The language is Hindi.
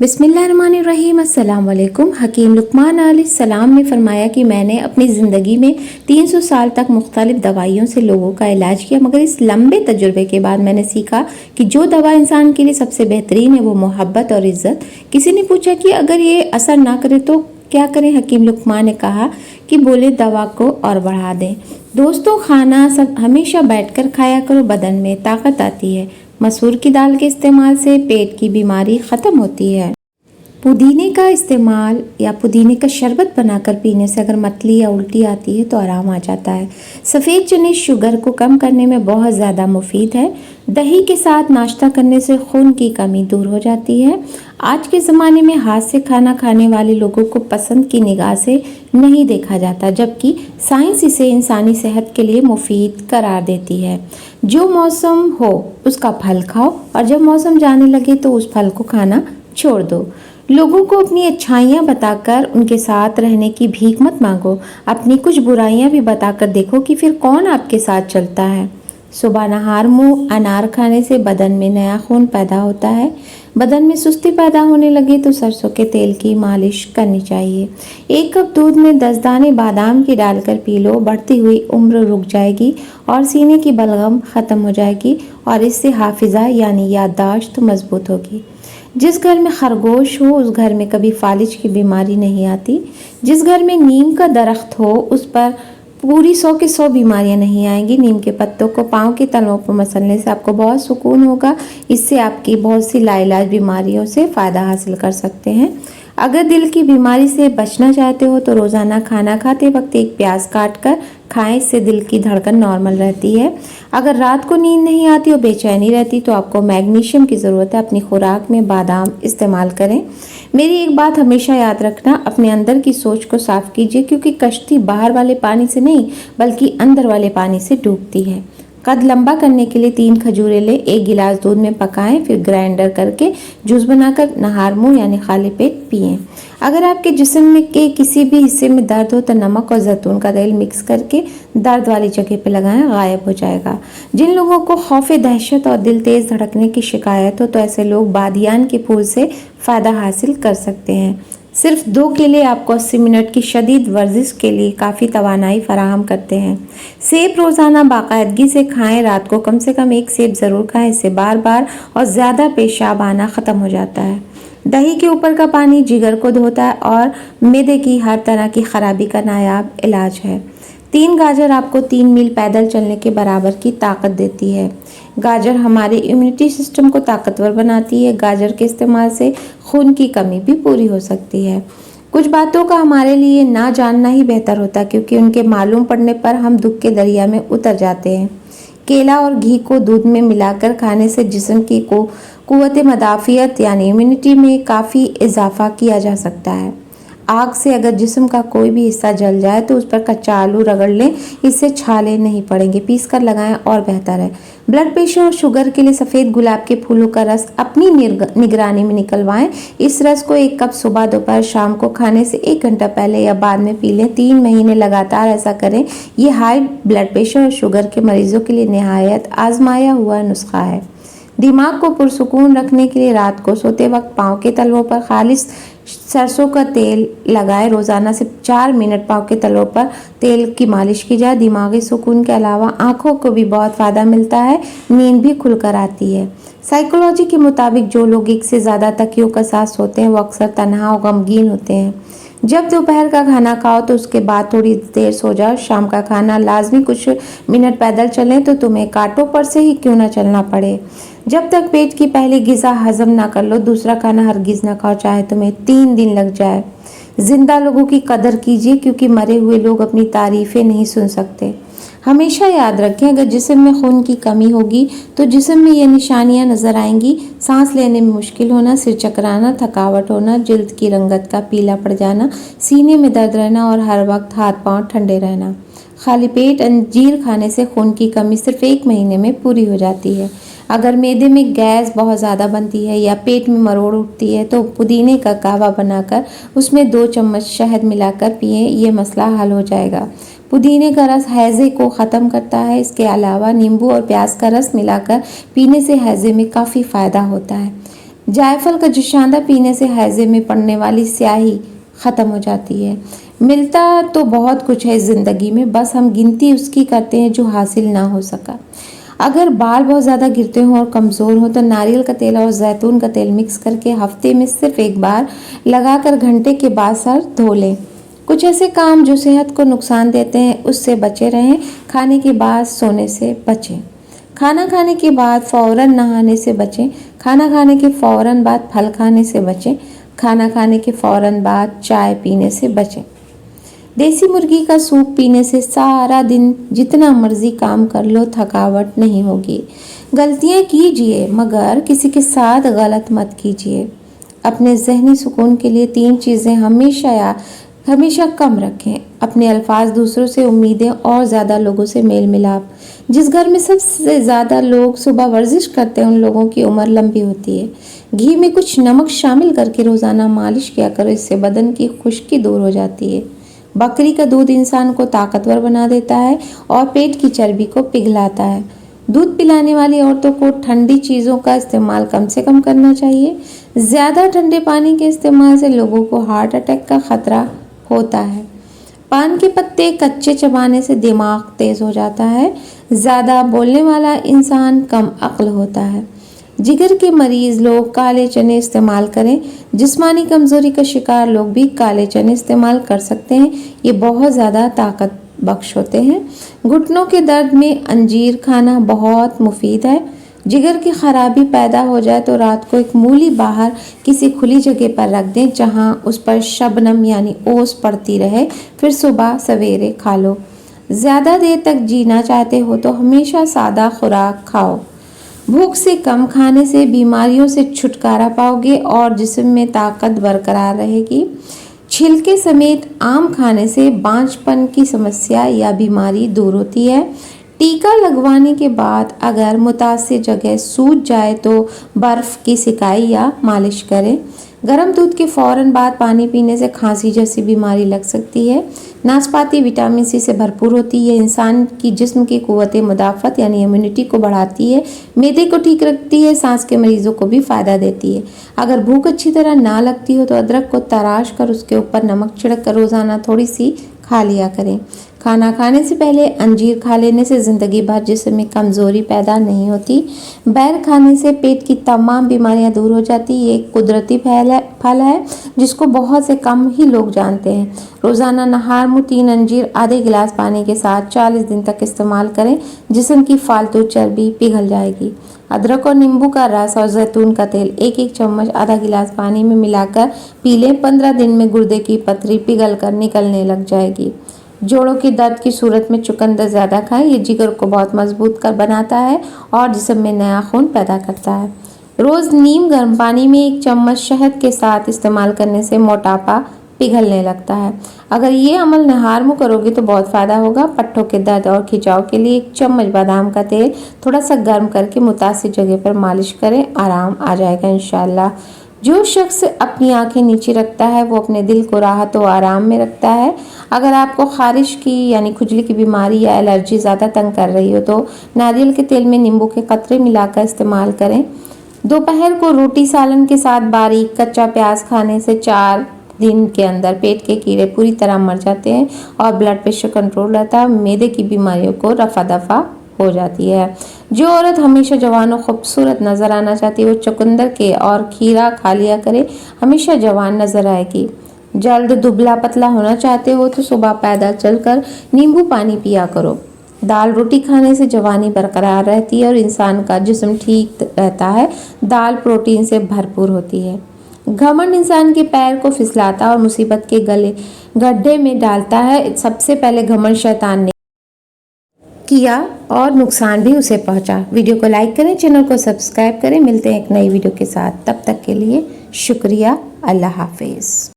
बिस्मिल्लाहिर्रहमानिर्रहीम। अस्सलाम वालेकुम। हकीम लुकमान अलैहिस्सलाम ने फरमाया कि मैंने अपनी ज़िंदगी में 300 साल तक मुख्तलिफ़ दवाइयों से लोगों का इलाज किया, मगर इस लंबे तजुर्बे के बाद मैंने सीखा कि जो दवा इंसान के लिए सबसे बेहतरीन है वो मोहब्बत और इज़्ज़त। किसी ने पूछा कि अगर ये असर ना करे तो क्या करें? हकीम लुकमान ने कहा कि बोले दवा को और बढ़ा दें। दोस्तों, खाना सब हमेशा बैठकर खाया करो, बदन में ताकत आती है। मसूर की दाल के इस्तेमाल से पेट की बीमारी ख़त्म होती है। पुदीने का इस्तेमाल या पुदीने का शरबत बनाकर पीने से अगर मतली या उल्टी आती है तो आराम आ जाता है। सफ़ेद चने शुगर को कम करने में बहुत ज़्यादा मुफीद है। दही के साथ नाश्ता करने से खून की कमी दूर हो जाती है। आज के ज़माने में हाथ से खाना खाने वाले लोगों को पसंद की निगाह से नहीं देखा जाता, जबकि साइंस इसे इंसानी सेहत के लिए मुफीद करार देती है। जो मौसम हो उसका फल खाओ और जब मौसम जाने लगे तो उस फल को खाना छोड़ दो। लोगों को अपनी अच्छाइयाँ बताकर उनके साथ रहने की भीख मत मांगो। अपनी कुछ बुराइयाँ भी बताकर देखो कि फिर कौन आपके साथ चलता है। सुबह नहार मुँह अनार खाने से बदन में नया खून पैदा होता है। बदन में सुस्ती पैदा होने लगे तो सरसों के तेल की मालिश करनी चाहिए। 1 कप दूध में 10 दाने बादाम की डालकर पी लो। बढ़ती हुई उम्र रुक जाएगी और सीने की बलगम ख़त्म हो जाएगी और इससे हाफिज़ा यानी याददाश्त मजबूत होगी। जिस घर में खरगोश हो उस घर में कभी फालिज की बीमारी नहीं आती। जिस घर में नीम का दरख्त हो उस पर पूरी 100 की 100 बीमारियां नहीं आएंगी। नीम के पत्तों को पाँव के तलवों पर मसलने से आपको बहुत सुकून होगा। इससे आपकी बहुत सी लाइलाज बीमारियों से फ़ायदा हासिल कर सकते हैं। अगर दिल की बीमारी से बचना चाहते हो तो रोज़ाना खाना खाते वक्त एक प्याज काट कर खाएं, इससे दिल की धड़कन नॉर्मल रहती है। अगर रात को नींद नहीं आती और बेचैनी रहती तो आपको मैग्नीशियम की ज़रूरत है। अपनी खुराक में बादाम इस्तेमाल करें। मेरी एक बात हमेशा याद रखना, अपने अंदर की सोच को साफ कीजिए, क्योंकि कश्ती बाहर वाले पानी से नहीं बल्कि अंदर वाले पानी से डूबती है। कद लंबा करने के लिए 3 खजूरें ले 1 गिलास दूध में पकाएं, फिर ग्राइंडर करके जूस बनाकर नहार मुंह यानी खाली पेट पिएं। अगर आपके जिस्म में के किसी भी हिस्से में दर्द हो तो नमक और जैतून का तेल मिक्स करके दर्द वाली जगह पे लगाएं, गायब हो जाएगा। जिन लोगों को खौफ दहशत और दिल तेज धड़कने की शिकायत हो तो ऐसे लोग बादियान के फूल से फ़ायदा हासिल कर सकते हैं। सिर्फ 2 केले आपको 80 मिनट की शदीद वर्जिश के लिए काफ़ी तवानाई फराहम करते हैं। सेब रोज़ाना बाकायदगी से खाएं। रात को कम से कम 1 सेब ज़रूर खाएं, इससे बार बार और ज़्यादा पेशाब आना ख़त्म हो जाता है। दही के ऊपर का पानी जिगर को धोता है और मैदे की हर तरह की खराबी का नायाब इलाज है। 3 गाजर आपको 3 मील पैदल चलने के बराबर की ताकत देती है। गाजर हमारे इम्यूनिटी सिस्टम को ताकतवर बनाती है। गाजर के इस्तेमाल से खून की कमी भी पूरी हो सकती है। कुछ बातों का हमारे लिए ना जानना ही बेहतर होता है, क्योंकि उनके मालूम पड़ने पर हम दुख के दरिया में उतर जाते हैं। केला और घी को दूध में मिलाकर खाने से जिस्म की कुव्वत मदाफ़ियत यानी इम्यूनिटी में काफ़ी इजाफा किया जा सकता है। आग से अगर जिस्म का कोई भी हिस्सा जल जाए तो उस पर कच्चा आलू रगड़ लें, इससे छाले नहीं पड़ेंगे। पीस कर लगाएं और बेहतर है। ब्लड प्रेशर और शुगर के लिए सफ़ेद गुलाब के फूलों का रस अपनी निगरानी में निकलवाएं। इस रस को 1 कप सुबह दोपहर शाम को खाने से 1 घंटा पहले या बाद में पी लें। 3 महीने लगातार ऐसा करें। ये हाई ब्लड प्रेशर और शुगर के मरीजों के लिए निहायत आजमाया हुआ नुस्खा है। दिमाग को पुरसुकून रखने के लिए रात को सोते वक्त पाँव के तलवों पर खालिस सरसों का तेल लगाएं। रोज़ाना सिर्फ 4 मिनट पाँव के तलवों पर तेल की मालिश की जाए। दिमागी सुकून के अलावा आँखों को भी बहुत फ़ायदा मिलता है। नींद भी खुलकर आती है। साइकोलॉजी के मुताबिक जो लोग 1 से ज़्यादा तकियों के साथ सोते हैं वो अक्सर तन्हा और गमगीन होते हैं। जब दोपहर का खाना खाओ तो उसके बाद थोड़ी देर सो जाओ। शाम का खाना लाजमी कुछ मिनट पैदल चलें तो तुम्हें कांटों पर से ही क्यों ना चलना पड़े। जब तक पेट की पहली ग़िज़ा हजम ना कर लो दूसरा खाना हरगिज़ ना खाओ, चाहे तुम्हें 3 दिन लग जाए। जिंदा लोगों की कदर कीजिए, क्योंकि मरे हुए लोग अपनी तारीफ़ें नहीं सुन सकते। हमेशा याद रखें, अगर जिस्म में खून की कमी होगी तो जिस्म में ये निशानियां नज़र आएंगी: सांस लेने में मुश्किल होना, सिर चकराना, थकावट होना, जिल्द की रंगत का पीला पड़ जाना, सीने में दर्द रहना और हर वक्त हाथ पांव ठंडे रहना। खाली पेट अंजीर खाने से खून की कमी सिर्फ 1 महीने में पूरी हो जाती है। अगर मैदे में गैस बहुत ज़्यादा बनती है या पेट में मरोड़ उठती है तो पुदीने का कहवा बनाकर उसमें 2 चम्मच शहद मिलाकर पिएं, ये मसला हल हो जाएगा। पुदीने का रस हैज़े को ख़त्म करता है। इसके अलावा नींबू और प्याज का रस मिलाकर पीने से हैज़े में काफ़ी फ़ायदा होता है। जायफल का जुशांदा पीने से हैजे में पड़ने वाली स्याही ख़त्म हो जाती है। मिलता तो बहुत कुछ है ज़िंदगी में, बस हम गिनती उसकी करते हैं जो हासिल ना हो सका। अगर बाल बहुत ज़्यादा गिरते हों और कमज़ोर हो तो नारियल का तेल और जैतून का तेल मिक्स करके हफ्ते में सिर्फ एक बार लगाकर घंटे के बाद सर धो लें। कुछ ऐसे काम जो सेहत को नुकसान देते हैं उससे बचे रहें। खाने के बाद सोने से बचें। खाना खाने के बाद फ़ौरन नहाने से बचें। खाना खाने के फ़ौरन बाद फल खाने से बचें। खाना खाने के फ़ौरन बाद चाय पीने से बचें। देसी मुर्गी का सूप पीने से सारा दिन जितना मर्जी काम कर लो थकावट नहीं होगी। गलतियाँ कीजिए मगर किसी के साथ गलत मत कीजिए। अपने ज़हनी सुकून के लिए 3 चीज़ें हमेशा कम रखें। अपने अल्फाज, दूसरों से उम्मीदें और ज़्यादा लोगों से मेल मिलाप। जिस घर में सबसे ज़्यादा लोग सुबह वर्जिश करते हैं उन लोगों की उम्र लंबी होती है। घी में कुछ नमक शामिल करके रोज़ाना मालिश किया करो, इससे बदन की खुश्की दूर हो जाती है। बकरी का दूध इंसान को ताकतवर बना देता है और पेट की चर्बी को पिघलाता है। दूध पिलाने वाली औरतों को ठंडी चीज़ों का इस्तेमाल कम से कम करना चाहिए। ज़्यादा ठंडे पानी के इस्तेमाल से लोगों को हार्ट अटैक का खतरा होता है। पान के पत्ते कच्चे चबाने से दिमाग तेज हो जाता है। ज़्यादा बोलने वाला इंसान कम अक्ल होता है। जिगर के मरीज लोग काले चने इस्तेमाल करें। जिस्मानी कमज़ोरी का शिकार लोग भी काले चने इस्तेमाल कर सकते हैं, ये बहुत ज़्यादा ताकत बख्श होते हैं। घुटनों के दर्द में अंजीर खाना बहुत मुफीद है। जिगर की खराबी पैदा हो जाए तो रात को एक मूली बाहर किसी खुली जगह पर रख दें जहां उस पर शबनम यानी ओस पड़ती रहे, फिर सुबह सवेरे खा लो। ज़्यादा देर तक जीना चाहते हो तो हमेशा सादा खुराक खाओ। भूख से कम खाने से बीमारियों से छुटकारा पाओगे और जिस्म में ताकत बरकरार रहेगी। छिलके समेत आम खाने से बांझपन की समस्या या बीमारी दूर होती है। टीका लगवाने के बाद अगर मुतासिर जगह सूज जाए तो बर्फ़ की सिकाई या मालिश करें। गर्म दूध के फ़ौरन बाद पानी पीने से खांसी जैसी बीमारी लग सकती है। नाशपाती विटामिन सी से भरपूर होती है। इंसान की जिस्म की क़ुव्वत मुदाफ़त यानी इम्यूनिटी को बढ़ाती है। मैदे को ठीक रखती है। सांस के मरीजों को भी फ़ायदा देती है। अगर भूख अच्छी तरह ना लगती हो तो अदरक को तराश कर उसके ऊपर नमक छिड़क कर रोज़ाना थोड़ी सी खा लिया करें। खाना खाने से पहले अंजीर खा लेने से ज़िंदगी भर जिस्म में कमज़ोरी पैदा नहीं होती। बैर खाने से पेट की तमाम बीमारियां दूर हो जाती। ये एक कुदरती फल है जिसको बहुत से कम ही लोग जानते हैं। रोज़ाना नहार मुँह 3 अंजीर आधे गिलास पानी के साथ 40 दिन तक इस्तेमाल करें। जिस्म की फालतू चर्बी पिघल जाएगी। अदरक और नींबू का रस और जैतून का तेल 1-1 चम्मच आधा गिलास पानी में मिलाकर पी लें। 15 दिन में गुर्दे की पथरी पिघल कर निकलने लग जाएगी। जोड़ों की दर्द की सूरत में चुकंदर ज़्यादा खाएं। ये जिगर को बहुत मजबूत कर बनाता है और जिस्म में नया खून पैदा करता है। रोज़ नीम गर्म पानी में 1 चम्मच शहद के साथ इस्तेमाल करने से मोटापा पिघलने लगता है। अगर ये अमल नहार मुँह करोगे तो बहुत फ़ायदा होगा। पट्टों के दर्द और खिंचाव के लिए 1 चम्मच बादाम का तेल थोड़ा सा गर्म करके मुतासिर जगह पर मालिश करें, आराम आ जाएगा इंशाल्लाह। जो शख्स अपनी आंखें नीचे रखता है वो अपने दिल को राहत और आराम में रखता है। अगर आपको खारिश की यानी खुजली की बीमारी या एलर्जी ज़्यादा तंग कर रही हो तो नारियल के तेल में नींबू के कतरे मिलाकर इस्तेमाल करें। दोपहर को रोटी सालन के साथ बारीक कच्चा प्याज खाने से 4 दिन के अंदर पेट के कीड़े पूरी तरह मर जाते हैं और ब्लड प्रेशर कंट्रोल रहता है। मैदे की बीमारियों को रफा दफा हो जाती है। जो औरत हमेशा जवान और खूबसूरत नज़र आना चाहती है वो चुकंदर के और खीरा खा लिया करे, हमेशा जवान नज़र आएगी। जल्द दुबला पतला होना चाहते हो तो सुबह पैदल चलकर नींबू पानी पिया करो। दाल रोटी खाने से जवानी बरकरार रहती है और इंसान का जिस्म ठीक रहता है। दाल प्रोटीन से भरपूर होती है। घमंड इंसान के पैर को फिसलाता और मुसीबत के गड्ढे में डालता है। सबसे पहले घमंड शैतान ने किया और नुकसान भी उसे पहुंचा। वीडियो को लाइक करें, चैनल को सब्सक्राइब करें। मिलते हैं एक नई वीडियो के साथ, तब तक के लिए शुक्रिया। अल्लाह हाफिज़।